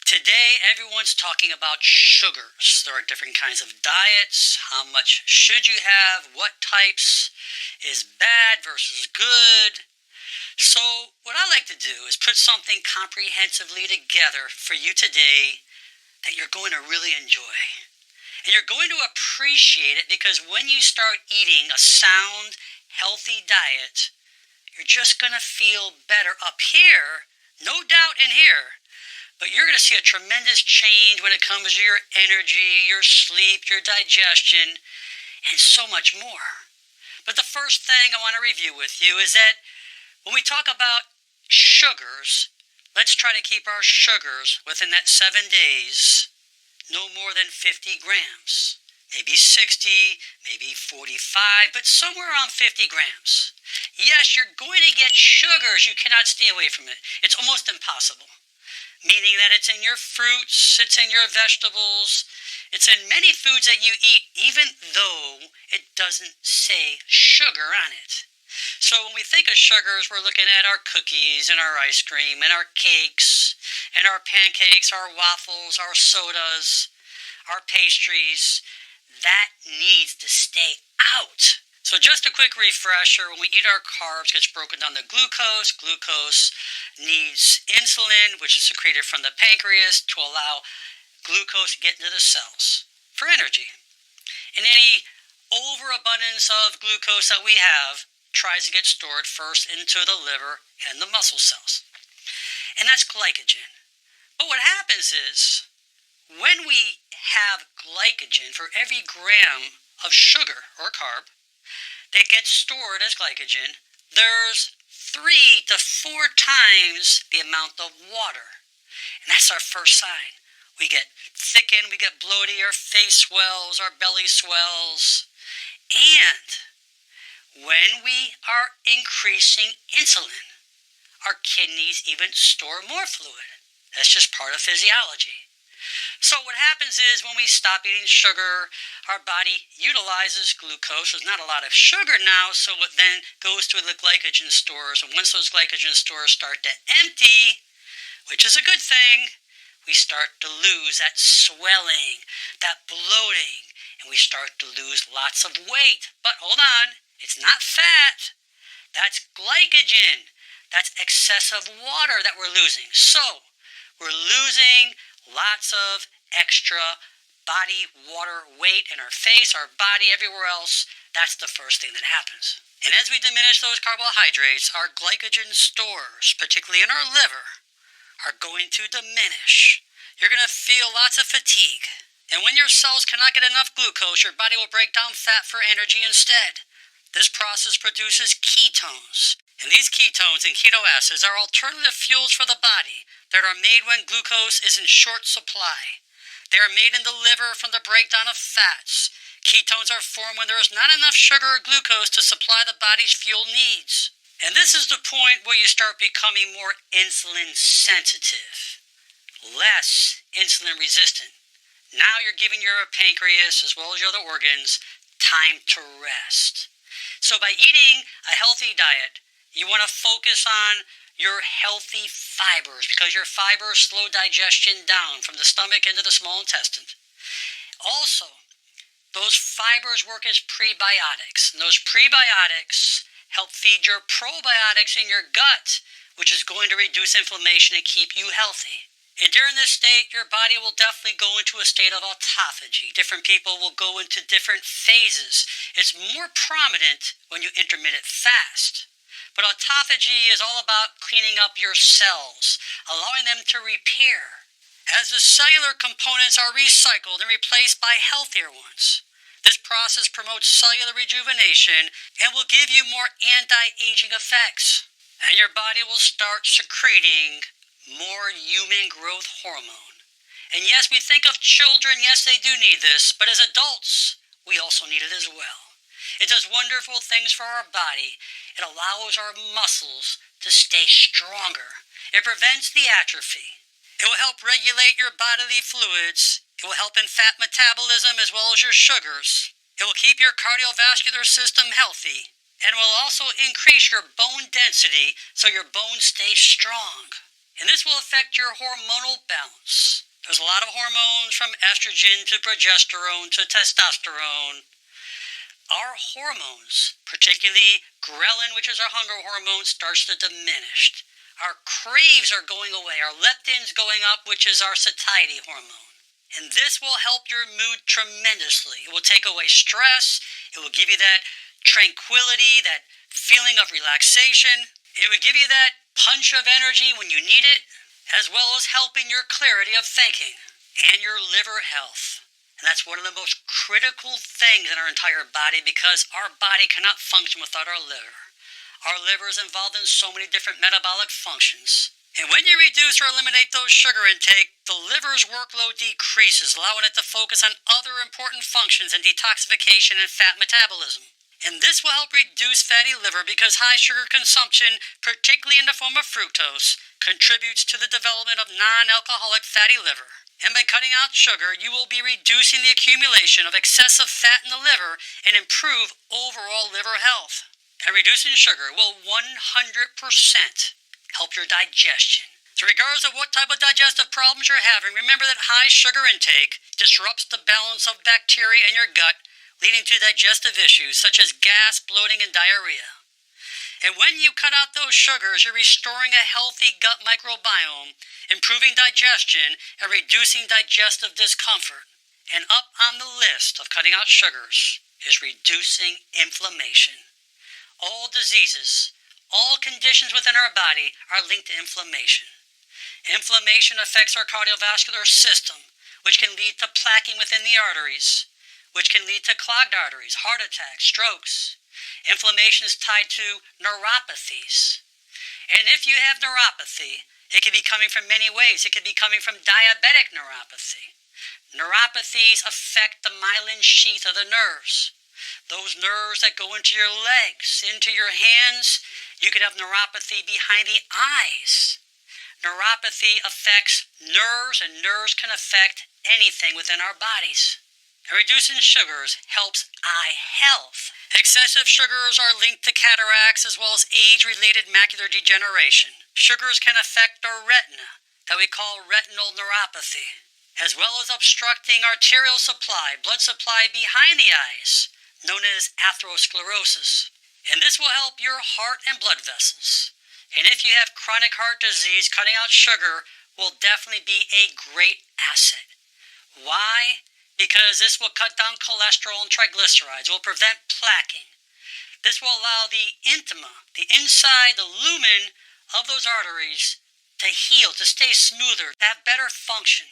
Today, everyone's talking about sugars. There are different kinds of diets. How much should you have? What types is bad versus good? So, what I like to do is put something comprehensively together for you today that you're going to really enjoy. And you're going to appreciate it because when you start eating a sound, healthy diet, you're just going to feel better up here, no doubt in here. But you're going to see a tremendous change when it comes to your energy, your sleep, your digestion, and so much more. But the first thing I want to review with you is that when we talk about sugars, let's try to keep our sugars within that 7 days, no more than 50 grams. Maybe 60, maybe 45, but somewhere around 50 grams. Yes, you're going to get sugars. You cannot stay away from it. It's almost impossible. Meaning that it's in your fruits, it's in your vegetables, it's in many foods that you eat, even though it doesn't say sugar on it. So when we think of sugars, we're looking at our cookies and our ice cream and our cakes and our pancakes, our waffles, our sodas, our pastries. That needs to stay out. So just a quick refresher, when we eat our carbs, it gets broken down to glucose. Glucose needs insulin, which is secreted from the pancreas to allow glucose to get into the cells for energy. And any overabundance of glucose that we have tries to get stored first into the liver and the muscle cells. And that's glycogen. But what happens is, when we have glycogen for every gram of sugar or carb, that gets stored as glycogen, there's 3 to 4 times the amount of water. And that's our first sign. We get thickened, we get bloated, our face swells, our belly swells. And when we are increasing insulin, our kidneys even store more fluid. That's just part of physiology. So what happens is when we stop eating sugar, our body utilizes glucose. There's not a lot of sugar now, so it then goes to the glycogen stores. And once those glycogen stores start to empty, which is a good thing, we start to lose that swelling, that bloating, and we start to lose lots of weight. But hold on, it's not fat. That's glycogen. That's excessive water that we're losing. So we're losing lots of extra body water weight in our face, our body, everywhere else. That's the first thing that happens. And as we diminish those carbohydrates, our glycogen stores, particularly in our liver, are going to diminish. You're going to feel lots of fatigue. And when your cells cannot get enough glucose, your body will break down fat for energy instead. This process produces ketones. And these ketones and keto acids are alternative fuels for the body that are made when glucose is in short supply. They are made in the liver from the breakdown of fats. Ketones are formed when there is not enough sugar or glucose to supply the body's fuel needs. And this is the point where you start becoming more insulin sensitive, less insulin resistant. Now you're giving your pancreas, as well as your other organs, time to rest. So by eating a healthy diet, you want to focus on your healthy fibers because your fibers slow digestion down from the stomach into the small intestine. Also, those fibers work as prebiotics, and those prebiotics help feed your probiotics in your gut, which is going to reduce inflammation and keep you healthy. And during this state, your body will definitely go into a state of autophagy. Different people will go into different phases. It's more prominent when you intermittent fast. But autophagy is all about cleaning up your cells, allowing them to repair. As the cellular components are recycled and replaced by healthier ones, this process promotes cellular rejuvenation and will give you more anti-aging effects. And your body will start secreting more human growth hormone. And yes, we think of children, yes, they do need this, but as adults, we also need it as well. It does wonderful things for our body. It allows our muscles to stay stronger. It prevents the atrophy. It will help regulate your bodily fluids. It will help in fat metabolism as well as your sugars. It will keep your cardiovascular system healthy. And will also increase your bone density so your bones stay strong. And this will affect your hormonal balance. There's a lot of hormones from estrogen to progesterone to testosterone. Our hormones, particularly ghrelin, which is our hunger hormone, starts to diminish. Our craves are going away. Our leptin's going up, which is our satiety hormone. And this will help your mood tremendously. It will take away stress. It will give you that tranquility, that feeling of relaxation. It will give you that punch of energy when you need it, as well as helping your clarity of thinking and your liver health. And that's one of the most critical things in our entire body, because our body cannot function without our liver. Our liver is involved in so many different metabolic functions. And when you reduce or eliminate those sugar intake, the liver's workload decreases, allowing it to focus on other important functions and detoxification and fat metabolism. And this will help reduce fatty liver, because high sugar consumption, particularly in the form of fructose, contributes to the development of non-alcoholic fatty liver. And by cutting out sugar, you will be reducing the accumulation of excessive fat in the liver and improve overall liver health. And reducing sugar will 100% help your digestion. So regardless of what type of digestive problems you're having, remember that high sugar intake disrupts the balance of bacteria in your gut, leading to digestive issues such as gas, bloating, and diarrhea. And when you cut out those sugars, you're restoring a healthy gut microbiome, improving digestion, and reducing digestive discomfort. And up on the list of cutting out sugars is reducing inflammation. All diseases, all conditions within our body are linked to inflammation. Inflammation affects our cardiovascular system, which can lead to plaquing within the arteries, which can lead to clogged arteries, heart attacks, strokes. Inflammation is tied to neuropathies. And if you have neuropathy, it can be coming from many ways. It could be coming from diabetic neuropathy. Neuropathies affect the myelin sheath of the nerves. Those nerves that go into your legs, into your hands. You could have neuropathy behind the eyes. Neuropathy affects nerves, and nerves can affect anything within our bodies. And reducing sugars helps eye health. Excessive sugars are linked to cataracts as well as age-related macular degeneration. Sugars can affect our retina, that we call retinal neuropathy, as well as obstructing arterial supply, blood supply behind the eyes, known as atherosclerosis. And this will help your heart and blood vessels. And if you have chronic heart disease, cutting out sugar will definitely be a great asset. Why? Because this will cut down cholesterol and triglycerides, will prevent plaquing. This will allow the intima, the inside, the lumen of those arteries to heal, to stay smoother, to have better function.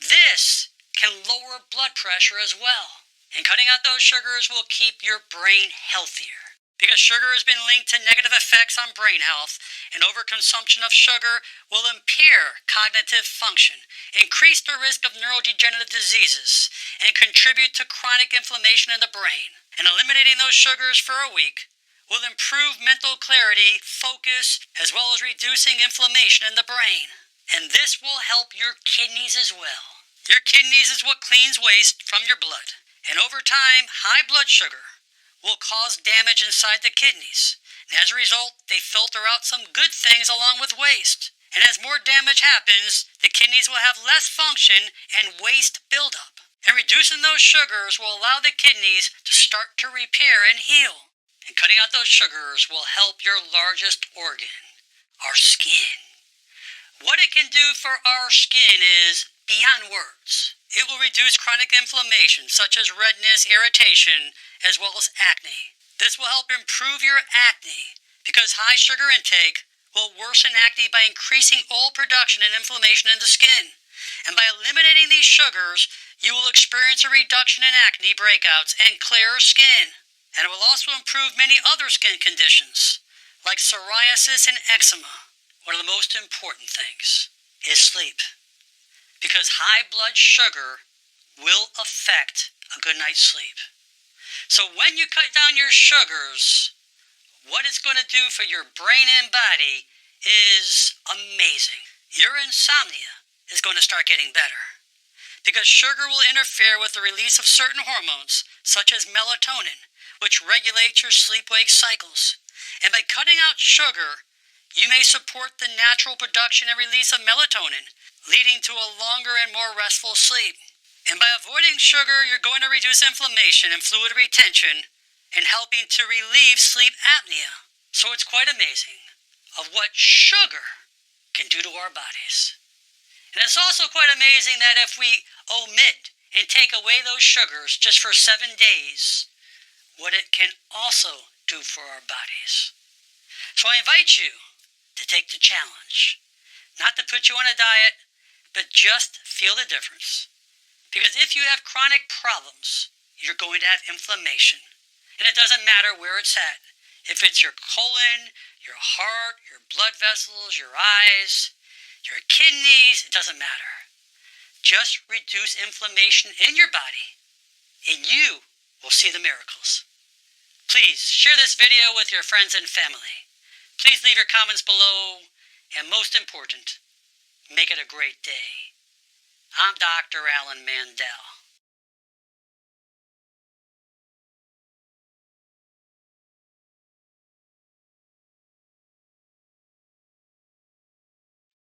This can lower blood pressure as well. And cutting out those sugars will keep your brain healthier. Because sugar has been linked to negative effects on brain health, and overconsumption of sugar will impair cognitive function, increase the risk of neurodegenerative diseases, and contribute to chronic inflammation in the brain. And eliminating those sugars for a week will improve mental clarity, focus, as well as reducing inflammation in the brain. And this will help your kidneys as well. Your kidneys is what cleans waste from your blood. And over time, high blood sugar will cause damage inside the kidneys. And as a result, they filter out some good things along with waste. And as more damage happens, the kidneys will have less function and waste buildup. And reducing those sugars will allow the kidneys to start to repair and heal. And cutting out those sugars will help your largest organ, our skin. What it can do for our skin is beyond words. It will reduce chronic inflammation such as redness, irritation, as well as acne. This will help improve your acne, because high sugar intake will worsen acne by increasing oil production and inflammation in the skin. And by eliminating these sugars, you will experience a reduction in acne breakouts and clearer skin. And it will also improve many other skin conditions, like psoriasis and eczema. One of the most important things is sleep, because high blood sugar will affect a good night's sleep. So when you cut down your sugars, what it's going to do for your brain and body is amazing. Your insomnia is going to start getting better, because sugar will interfere with the release of certain hormones, such as melatonin, which regulates your sleep-wake cycles. And by cutting out sugar, You may support the natural production and release of melatonin, leading to a longer and more restful sleep. And by avoiding sugar, you're going to reduce inflammation and fluid retention and helping to relieve sleep apnea. So it's quite amazing of what sugar can do to our bodies. And it's also quite amazing that if we omit and take away those sugars just for 7 days, what it can also do for our bodies. So I invite you to take the challenge. Not to put you on a diet, but just feel the difference. Because if you have chronic problems, you're going to have inflammation. And it doesn't matter where it's at. If it's your colon, your heart, your blood vessels, your eyes, your kidneys, it doesn't matter. Just reduce inflammation in your body, and you will see the miracles. Please share this video with your friends and family. Please leave your comments below, and most important, make it a great day. I'm Dr. Alan Mandel.